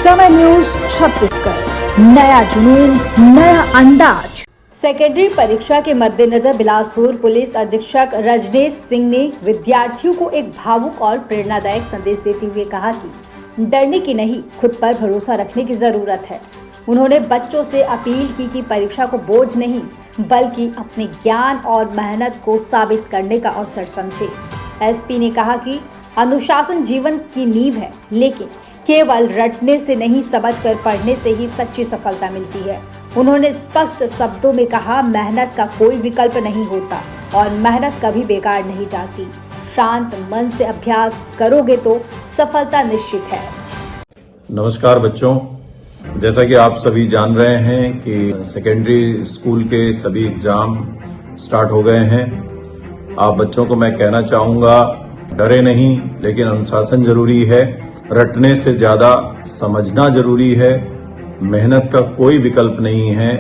समय न्यूज छत्तीसगढ़, नया जुनून, नया अंदाज। सेकेंडरी परीक्षा के मद्देनजर बिलासपुर पुलिस अधीक्षक रजनीश सिंह ने विद्यार्थियों को एक भावुक और प्रेरणादायक संदेश देते हुए कहा कि डरने की नहीं, खुद पर भरोसा रखने की जरूरत है। उन्होंने बच्चों से अपील की कि परीक्षा को बोझ नहीं बल्कि अपने ज्ञान और मेहनत को साबित करने का अवसर समझे। एसपी ने कहा कि अनुशासन जीवन की नींव है, लेकिन केवल रटने से नहीं, समझकर पढ़ने से ही सच्ची सफलता मिलती है। उन्होंने स्पष्ट शब्दों में कहा, मेहनत का कोई विकल्प नहीं होता और मेहनत कभी बेकार नहीं जाती। शांत मन से अभ्यास करोगे तो सफलता निश्चित है। नमस्कार बच्चों, जैसा कि आप सभी जान रहे हैं कि सेकेंडरी स्कूल के सभी एग्जाम स्टार्ट हो गए हैं। आप बच्चों को मैं कहना चाहूंगा, डरे नहीं, लेकिन अनुशासन जरूरी है। रटने से ज्यादा समझना जरूरी है। मेहनत का कोई विकल्प नहीं है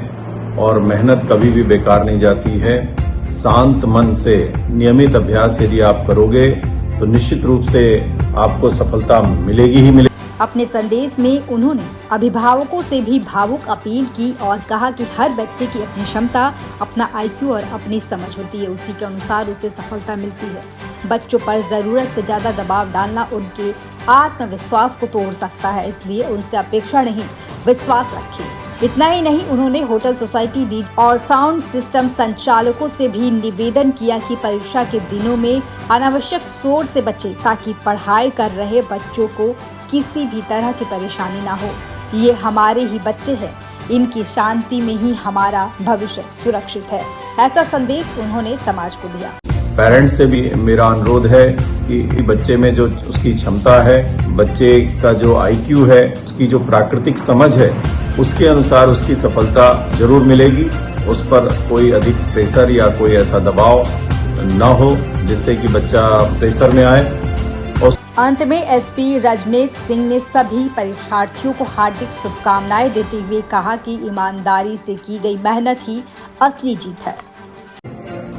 और मेहनत कभी भी बेकार नहीं जाती है। शांत मन से नियमित अभ्यास यदि आप करोगे तो निश्चित रूप से आपको सफलता मिलेगी ही मिलेगी। अपने संदेश में उन्होंने अभिभावकों से भी भावुक अपील की और कहा कि हर बच्चे की अपनी क्षमता, अपना IQ और अपनी समझ होती है, उसी के अनुसार उसे सफलता मिलती है। बच्चों पर जरूरत से ज्यादा दबाव डालना उनके आत्मविश्वास को तोड़ सकता है, इसलिए उनसे अपेक्षा नहीं, विश्वास रखें। इतना ही नहीं, उन्होंने होटल सोसाइटी दी और साउंड सिस्टम संचालकों से भी निवेदन किया कि परीक्षा के दिनों में अनावश्यक शोर से बचें, ताकि पढ़ाई कर रहे बच्चों को किसी भी तरह की परेशानी ना हो। ये हमारे ही बच्चे हैं, इनकी शांति में ही हमारा भविष्य सुरक्षित है। ऐसा संदेश उन्होंने समाज को दिया। पेरेंट्स से भी मेरा अनुरोध है कि बच्चे में जो उसकी क्षमता है, बच्चे का जो IQ है, उसकी जो प्राकृतिक समझ है, उसके अनुसार उसकी सफलता जरूर मिलेगी। उस पर कोई अधिक प्रेशर या कोई ऐसा दबाव न हो जिससे कि बच्चा प्रेशर में आए। अंत में एसपी रजनीश सिंह ने सभी परीक्षार्थियों को हार्दिक शुभकामनाएं देते हुए कहा कि ईमानदारी से की गई मेहनत ही असली जीत है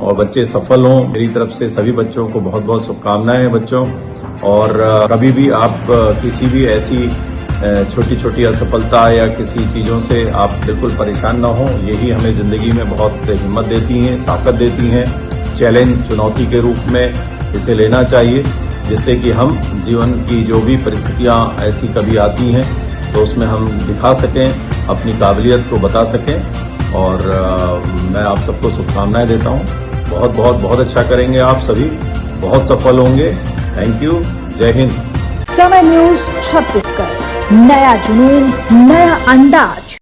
और बच्चे सफल हों। मेरी तरफ से सभी बच्चों को बहुत बहुत शुभकामनाएं हैं बच्चों। और कभी भी आप किसी भी ऐसी छोटी छोटी असफलता या किसी चीजों से आप बिल्कुल परेशान न हो। यही हमें जिंदगी में बहुत हिम्मत देती हैं, ताकत देती हैं। चैलेंज, चुनौती के रूप में इसे लेना चाहिए, जिससे कि हम जीवन की जो भी परिस्थितियां ऐसी कभी आती हैं तो उसमें हम दिखा सकें, अपनी काबिलियत को बता सकें। और मैं आप सबको शुभकामनाएं देता हूं। बहुत बहुत बहुत अच्छा करेंगे आप सभी, बहुत सफल होंगे। Thank you. जय हिंद। समय न्यूज छत्तीसगढ़, नया जुनून, नया अंदाज।